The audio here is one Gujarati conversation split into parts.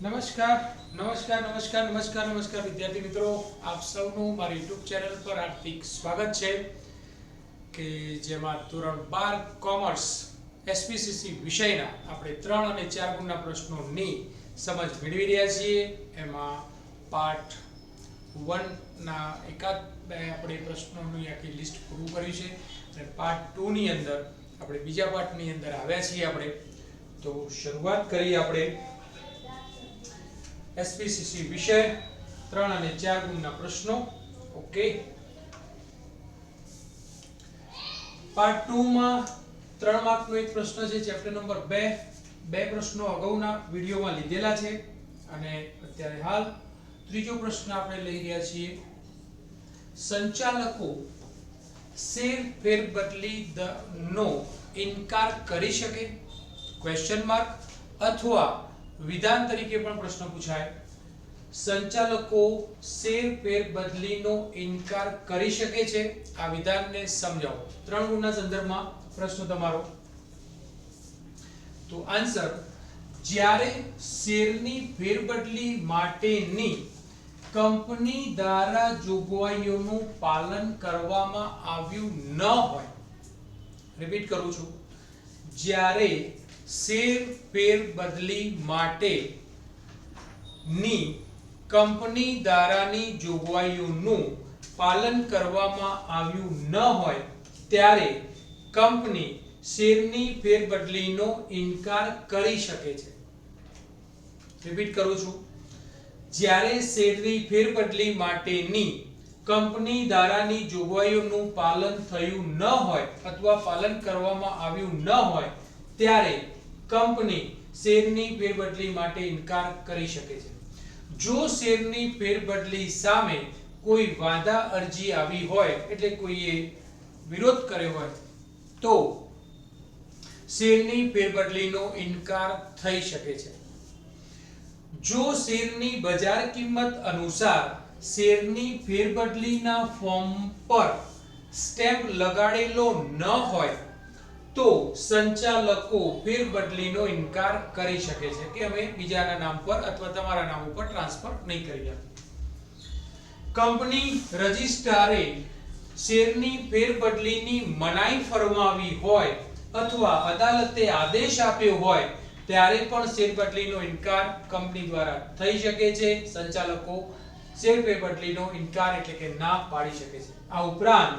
નમસ્કાર નમસ્કાર નમસ્કાર નમસ્કાર નમસ્કાર વિદ્યાર્થી મિત્રો, આપ સૌનું મારી YouTube ચેનલ પર હાર્દિક સ્વાગત છે કે જેમાં ધોરણ 12 કોમર્સ એસપીસીસી વિષયના આપણે 3 અને 4 ગુણના પ્રશ્નોની સમજ મેળવી રહ્યા છીએ. એમાં પાર્ટ 1 ના એકાદ બે આપણે પ્રશ્નોનું આખી લિસ્ટ પૂરું કર્યું છે અને પાર્ટ 2 ની અંદર આપણે બીજા પાર્ટની અંદર આવ્યા છીએ. આપણે તો શરૂઆત કરીએ આપણે એસપીસીસી વિષય 3 અને 4 ગુણના પ્રશ્નો. ઓકે, પાર્ટ 2 માં 3 માર્કનો એક પ્રશ્ન છે, ચેપ્ટર નંબર 2. બે પ્રશ્નો અગાઉના વિડિયોમાં લીધેલા છે અને અત્યારે હાલ ત્રીજો પ્રશ્ન આપણે લઈ રહ્યા છીએ. સંચાલકો શેર ફેરબદલી નો ઇનકાર કરી શકે? Question mark. અથવા વિધાન તરીકે પણ પ્રશ્ન પૂછાય, સંચાલકો શેર ફેરબદલીનો ઇનકાર કરી શકે છે? આ વિધાનને સમજાવો. 3 ગુણના સંદર્ભમાં પ્રશ્ન તમારો. તો આન્સર, જ્યારે શેરની ફેરબદલી માટેની કંપની દ્વારા જોગવાઈઓનું પાલન કરવામાં આવ્યું ન હોય. રિપીટ કરું છું, જ્યારે શેર ફેરબદલી માટે ની કંપની દ્વારાની જોગવાઈઓનું પાલન કરવામાં આવ્યું ન હોય ત્યારે કંપની શેરની ફેરબદલીનો ઇનકાર કરી શકે છે. રિપીટ કરું છું, જ્યારે શેરની ફેરબદલી માટેની કંપની દ્વારાની જોગવાઈઓનું પાલન થયું ન હોય અથવા પાલન કરવામાં આવ્યું ન હોય ત્યારે કંપની શેરની ફેરબદલી માટે ઇનકાર કરી શકે છે. જો શેરની ફેરબદલી સામે કોઈ વાંધા અરજી આવી હોય, એટલે કોઈએ વિરોધ કર્યો હોય, તો શેરની ફેરબદલીનો ઇનકાર થઈ શકે છે. જો શેરની બજાર કિંમત અનુસાર શેરની ફેરબદલીના ફોર્મ પર સ્ટેમ્પ લગાડેલો ન હોય તો સંચાલકો ફેરબદલીનો ઇનકાર કરી શકે છે કે અમે બીજાના નામ પર અથવા તમારા નામ ઉપર ટ્રાન્સફર નહીં કરી આપીએ. કંપની રજિસ્ટ્રારે શેરની ફેરબદલીની મનાઈ ફરમાવી હોય અથવા અદાલતે આદેશ આપ્યો હોય ત્યારે પણ શેરબદલીનો ઇનકાર કંપની દ્વારા થઈ શકે છે. સંચાલકો શેર ફેરબદલીનો ઇનકાર એટલે કે ના પાડી શકે છે. આ ઉપરાંત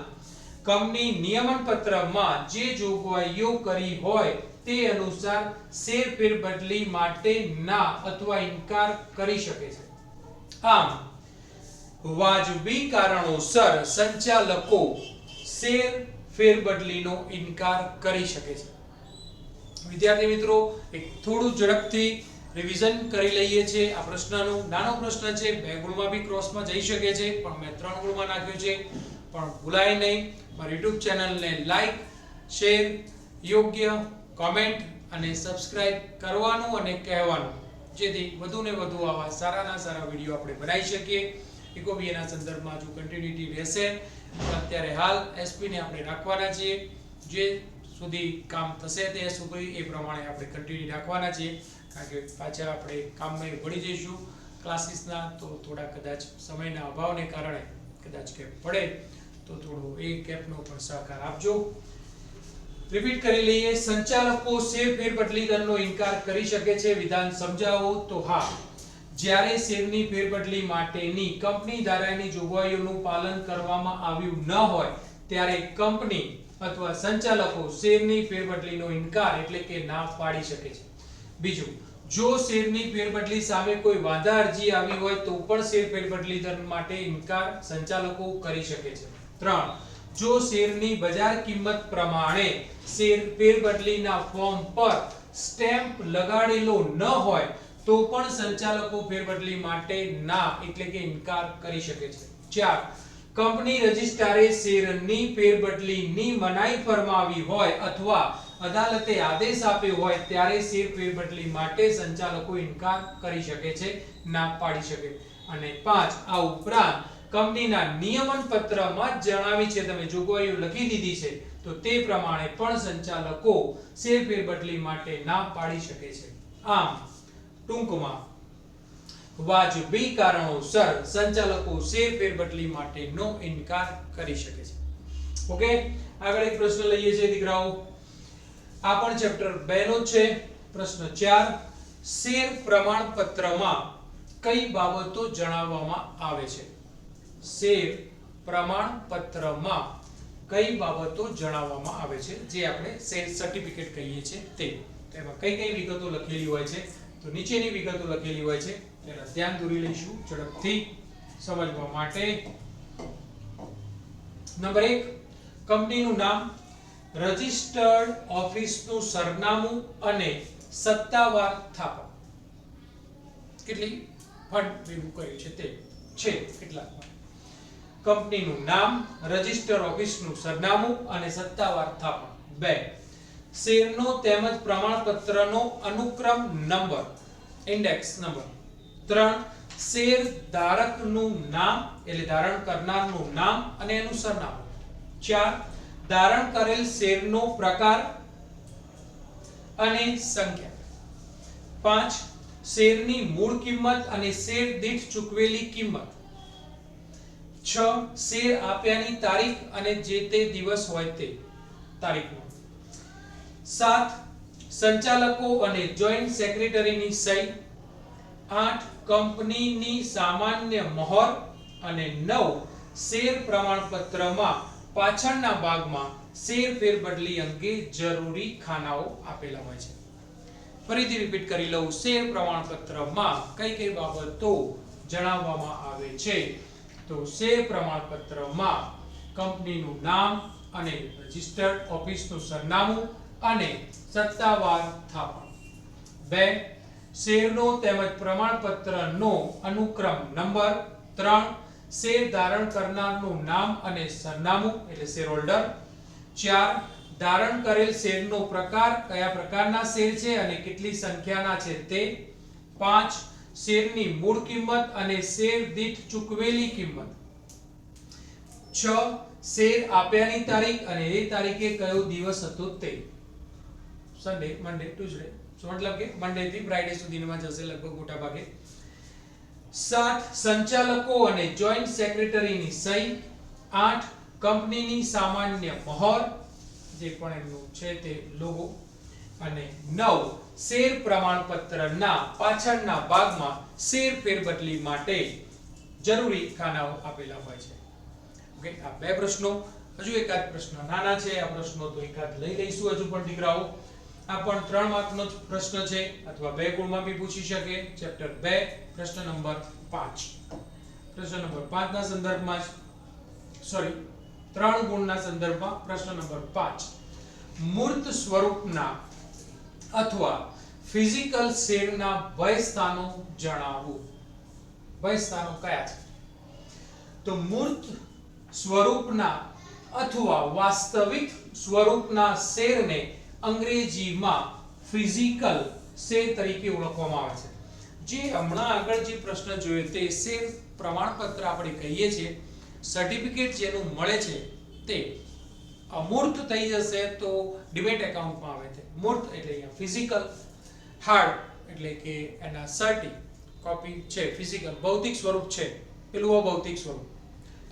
કંપની નિયમન પત્રમાં જે જોગવાઈઓ કરી હોય તે અનુસાર શેર ફેરબદલી માટે ના અથવા ઇનકાર કરી શકે છે. આમ વાજબી કારણોસર સંચાલકો શેર ફેરબદલીનો ઇનકાર કરી શકે છે. વિદ્યાર્થી મિત્રો, એક થોડું ઝડપથી રિવિઝન કરી લઈએ છીએ. આ પ્રશ્નનો નાનો પ્રશ્ન છે, 2 ગુણમાં બી ક્રોસમાં જઈ શકે છે, પણ મેં 3 ગુણમાં નાખ્યો છે. પણ ભૂલાય નહીં, મારી YouTube ચેનલને લાઈક, શેર, યોગ્ય કોમેન્ટ અને સબસ્ક્રાઇબ કરવાનું અને કહેવાનું, જેથી વધુને વધુ આવા સારાના સારા વિડીયો આપણે બનાવી શકીએ. ઇકોબીએના સંદર્ભમાં જો કન્ટિન્યુટી રહેશે, અત્યારે હાલ એસપી ને આપણે રાખવાના છીએ. જે સુધી કામ થશે તે સુધી એ પ્રમાણે આપણે કન્ટિન્યુ રાખવાના છીએ, કારણ કે પાછા આપણે કામમાં વળી જઈશું ક્લાસીસના, તો થોડા કદાચ સમયના અભાવને કારણે કદાચ કે પડે તો થોડો એ કેપનો પણ સહકાર આપજો. રિપીટ કરી લઈએ, સંચાલકો શેર ફેરબદલી દરનો ઇનકાર કરી શકે છે. વિધાન સમજાવો. તો હા, જ્યારે શેરની ફેરબદલી માટેની કંપની ધારાની જોગવાઈઓનું પાલન કરવામાં આવ્યું ન હોય ત્યારે કંપની અથવા સંચાલકો શેરની ફેરબદલીનો ઇનકાર એટલે કે ના પાડી શકે છે. બીજું, જો શેરની ફેરબદલી સામે કોઈ વાંધા અરજી આવી હોય તો પણ શેર ફેરબદલી દર માટે ઇનકાર સંચાલકો કરી શકે છે. 3, જો શેરની બજાર કિંમત પ્રમાણે શેર ફેરબદલીના ફોર્મ પર સ્ટેમ્પ લગાડેલો ન હોય તો પણ સંચાલકો ફેરબદલી માટે ના એટલે કે ઇનકાર કરી શકે છે. 4, કંપની રજિસ્ટ્રારે શેરની ફેરબદલીની મનાઈ ફરમાવી હોય અથવા અદાલતે આદેશ આપ્યો હોય ત્યારે શેર ફેરબદલી માટે સંચાલકો ઇનકાર કરી શકે છે, ના પાડી શકે. અને 5, આ ઉપરાંત કંપનીના નિયમન પત્રમાં જણાવી છે, તમે જોગવાઈઓ લખી દીધી છે, તો તે પ્રમાણે પણ સંચાલકો શેર ફેરબદલી માટે ના પાડી શકે છે. આમ ટૂંકમાં વાજબી કારણોસર સંચાલકો શેર ફેરબદલી માટેનો ઇનકાર કરી શકે છે. ઓકે, આગળ એક પ્રશ્ન લઈએ છીએ દીકરાઓ. આ પણ ચેપ્ટર 2 નો છે. પ્રશ્ન 4, શેર પ્રમાણપત્રમાં કઈ બાબતો જણાવવામાં આવે છે? શેર પ્રમાણપત્રમાં કઈ બાબતો જણાવવામાં આવે છે, જે આપણે શેર સર્ટિફિકેટ કહીએ છીએ તે. તેમાં કઈ કઈ વિગતો લખેલી હોય છે? તો નીચેની વિગતો લખેલી હોય છે, તેના ધ્યાન દોરી લઈશું ઝડપથી સમજવા માટે. નંબર 1, કંપનીનું નામ, રજિસ્ટર્ડ ઓફિસનું સરનામું અને સત્તાવાર થાપણ. કેટલી ફંડ ભેગું કર્યું છે તે છે કેટલાકમાં. કંપનીનું નામ, રજિસ્ટર ઓફિસનું સરનામું અને સત્તાવાર થાપણ. 2, શેરનો તેમજ પ્રમાણપત્રનો અનુક્રમ નંબર, ઇન્ડેક્સ નંબર. 3, શેર ધારકનું નામ એટલે ધારણ કરનારનું નામ અને એનું સરનામું. 4, ધારણ કરેલ શેરનો પ્રકાર અને સંખ્યા. 5, શેરની મૂળ કિંમત અને શેર દીઠ ચૂકવેલી કિંમત. 6, શેર આપ્યાની તારીખ અને જે તે દિવસ હોય તે તારીખનો. 7, સંચાલકો અને જોઈન્ટ સેક્રેટરીની સહી. 8, કંપનીની સામાન્ય મહોર. અને 9, શેર પ્રમાણપત્રમાં પાછળના ભાગમાં શેર ફેરબદલી અંગે જરૂરી ખાનાઓ આપેલા હોય છે. ફરીથી રિપીટ કરી લઉં. શેર પ્રમાણપત્રમાં કઈ કઈ બાબતો જણાવવામાં આવે છે? તો શેર પ્રમાણપત્રમાં કંપનીનું નામ અને રજિસ્ટર્ડ ઓફિસનું સરનામું અને સત્તાવાર થાપણ. 2, શેરનો તેમજ પ્રમાણપત્રનો અનુક્રમ નંબર. 3, શેર ધારણ કરનારનું નામ અને સરનામું એટલે શેર હોલ્ડર. 4, ધારણ કરેલ શેરનો પ્રકાર, કયા પ્રકારના શેર છે અને કેટલી સંખ્યાના છે તે. 5, શેરની મૂળ કિંમત અને શેર દીઠ ચૂકવેલી કિંમત. 6, શેર આપ્યાની તારીખ અને એ તારીખે કયો દિવસ હતો તે. સન્ડે, મંડે, ટ્યુઝડે, મતલબ કે મંડે થી ફ્રાઈડે સુધીમાં જશે લગભગ મોટા ભાગે. 7, સંચાલકો અને જોઈન્ટ સેક્રેટરીની સહી. 8, કંપનીની સામાન્ય મહોર, જે પણ એમનું છે તે લોગો. અને 9, શેર પ્રમાણપત્રના પાછળના ભાગમાં શેર ફેરબદલી માટે જરૂરી ખાનાઓ આપેલા હોય છે. ઓકે, આ 2 પ્રશ્નો. હજુ એકાદ પ્રશ્ન નાના છે, આ પ્રશ્નો તો એકાદ લઈ લઈશું હજુ પણ દીકરાઓ. આ પણ 3 માર્કનો પ્રશ્ન છે અથવા 2 ગુણમાં બી પૂછી શકે. ચેપ્ટર 2, પ્રશ્ન નંબર 5. પ્રશ્ન નંબર 5 ના સંદર્ભમાં 3 ગુણના સંદર્ભમાં પ્રશ્ન નંબર 5. મૂર્ત સ્વરૂપના અથવા ફિઝિકલ શેરના ભય સ્થાનો જણાવો. ભય સ્થાનો કયા છે? તો મૂર્ત સ્વરૂપના અથવા વાસ્તવિક સ્વરૂપના શેરને અંગ્રેજીમાં ફિઝિકલ શેર તરીકે ઓળખવામાં આવે છે. જે હમણાં આગળ જે પ્રશ્ન જોયો તે શેર પ્રમાણપત્ર આપણે કહીએ છીએ, સર્ટિફિકેટ જેનું મળે છે તે અમૂર્ત થઈ જશે તો ડિમેટ એકાઉન્ટમાં આવે છે. મૂર્ત એટલે અહીંયા ફિઝિકલ, હાર્ડ એટલે કે એના સર્ટી કોપી છે, ફિઝિકલ ભૌતિક સ્વરૂપ છે, પેલું અભૌતિક સ્વરૂપ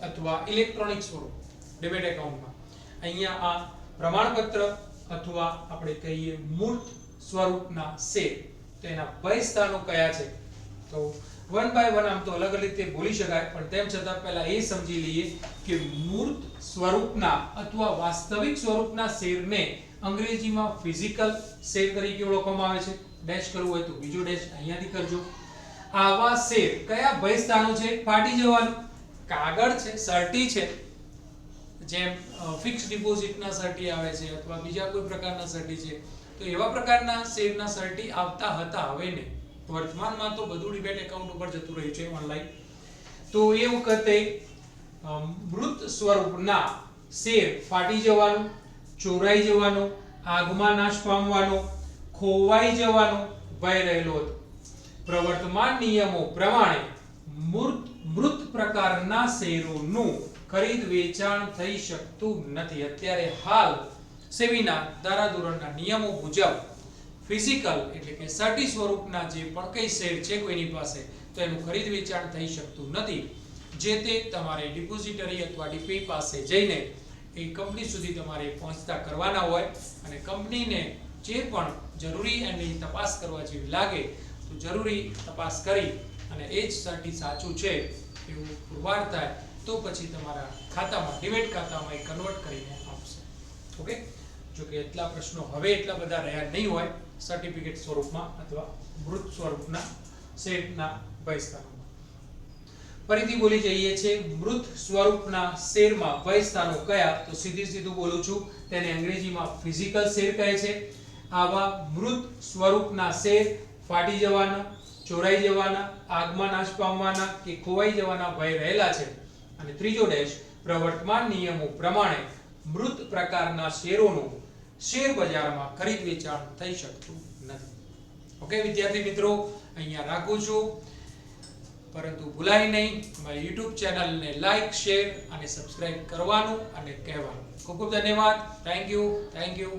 અથવા ઇલેક્ટ્રોનિક સ્વરૂપ ડિમેટ એકાઉન્ટમાં. અહીંયા આ પ્રમાણપત્ર અથવા આપણે કહીએ મૂર્ત સ્વરૂપના શેર, તો એના ભય સ્થાનો કયા છે? તો વન બાય વન આમ તો અલગ અલગ રીતે બોલી શકાય, પણ તેમ છતાં પહેલા એ સમજી લઈએ કે મૂર્ત સ્વરૂપના અથવા વાસ્તવિક સ્વરૂપના શેરને અંગ્રેજીમાં ફિઝિકલ શેર તરીકે ઓળખવામાં આવે છે. ડેશ કરવું હોય તો બીજો ડેશ અહીંયાથી કરજો. આવા શેર કયા ભય સ્થાનો છે? ફાટી જવાનું, કાગળ છે, સર્ટી છે, જેમ ફિક્સ ડિપોઝિટના સર્ટી આવે છે અથવા બીજા કોઈ પ્રકારના સર્ટી છે, તો એવા પ્રકારના શેરના સર્ટી આવતા હતા. હવે ને વર્તમાનમાં તો બધું ડિમેટ એકાઉન્ટ ઉપર જતું રહ્યું છે ઓનલાઈન. તો એ વખતે મૃત સ્વરૂપના શેર ફાટી જવાનું, ચોરાઈ જવાનો, આગમાં નાશ પામવાનો, ખોવાઈ જવાનો ભય રહેલો હતો. પ્રવર્તમાન નિયમો પ્રમાણે મૃત પ્રકારના શેરોનું ખરીદ વેચાણ થઈ શકતું નથી. અત્યારે હાલ સેબીના ધારાધોરણના નિયમો મુજબ ફિઝિકલ એટલે કે સટી સ્વરૂપના જે પણ કઈ શેર છે કોઈની પાસે તો એનું ખરીદ વેચાણ થઈ શકતું નથી. જે તે તમારે ડિપોઝિટરી અથવા ડીપી પાસે જઈને એ કંપની સુધી તમારે પહોંચતા કરવાના હોય અને કંપનીને જે પણ જરૂરી એની તપાસ કરવા જેવી લાગે તો જરૂરી તપાસ કરી અને એ જ સર્ટી સાચું છે એવું પુરવાર થાય તો પછી તમારા ખાતામાં ડિમેટ ખાતામાં એ કન્વર્ટ કરીને આપશે. ઓકે, જો કે એટલા પ્રશ્નો હવે એટલા બધા રહ્યા નહીં હોય સર્ટિફિકેટ સ્વરૂપમાં અથવા મૃત સ્વરૂપના શેરના ભયસ્થાનોમાં. ફરીથી બોલી જઈએ છે મૃત સ્વરૂપના શેરમાં ભયસ્થાનો કયા તો સીધું બોલું છું તેને અંગ્રેજીમાં ફિઝિકલ શેર કહે છે. આવા મૃત સ્વરૂપના શેર ફાટી જવાના, ચોરાઈ જવાના, આગમાં નાશ પામવાના કે ખોવાઈ જવાના ભય રહેલા છે. અને ત્રીજો ડેશ પ્રવર્તમાન નિયમો પ્રમાણે મૃત પ્રકારના શેરોનું શેર બજારમાં ખરીદ વેચાણ થઈ શકતું નથી. ઓકે વિદ્યાર્થી મિત્રો, અહીંયા રાખું છું, પરંતુ ભૂલાય નહીં મારી YouTube ચેનલને લાઈક, શેર અને સબસ્ક્રાઇબ કરવાનું અને કહેવાનું. ખૂબ ખૂબ ધન્યવાદ. Thank you.